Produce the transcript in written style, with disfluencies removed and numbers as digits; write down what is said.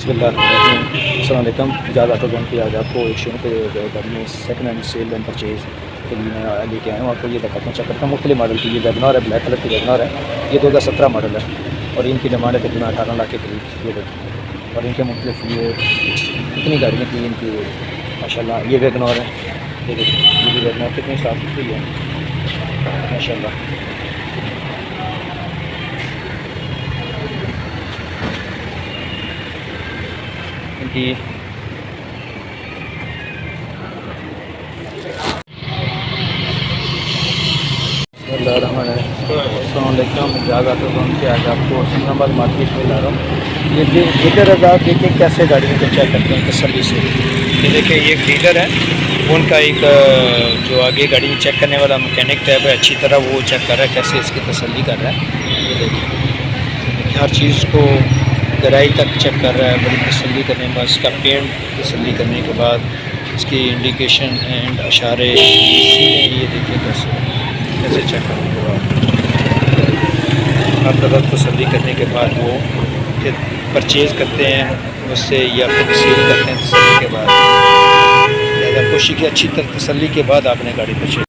अस्सलाम जाद auto zone की आज आपको एक शोरूम पे गाड़ी में second hand sale and purchase के लिए मैं लेके आया हूँ। आपको ये दिखाता हूँ, चेक करता हूँ मुख्तलिफ मॉडल की। ये वैगनर है, ब्लैक कलर की वैगनर है। ये 2017 मॉडल है और इनकी डिमांड है तकरीबन 18 लाख के करीब। ये देखिए, और इनके मुख्तलिफ ये कितनी गाड़ियाँ थी इनकी माशाल्लाह। ये वैगनर है, ये देखिए, ये भी वैगनर कितनी साफ़ सुथरी है माशाल्लाह। इनकी जहाज़ ऑटो जोन के आज आपको सिकंदराबाद मार्केट में ला रहा हूँ। ये डीलर आज़ाद देखिए कैसे गाड़ियों को चेक करते हैं तसल्ली से। ये देखिए, ये एक डीलर है, उनका एक जो आगे गाड़ी में चेक करने वाला मैकेनिक टैब है, अच्छी तरह वो चेक कर रहा है कैसे इसकी तसल्ली कर रहा है। ये देखिए, हर चीज़ को गहराई तक चेक कर रहा है, बड़ी तसल्ली करने के बाद इसका पेंट तसल्ली करने के बाद इसकी इंडिकेशन एंड इशारे। ये देखिए कैसे चेक करने के बाद हर तरफ तसल्ली करने के बाद वो फिर परचेज़ करते हैं उससे या फिर सेल करते हैं तसल्ली के बाद। लिहाजा कोशिश की अच्छी तरह तसल्ली के बाद आपने गाड़ी परचेज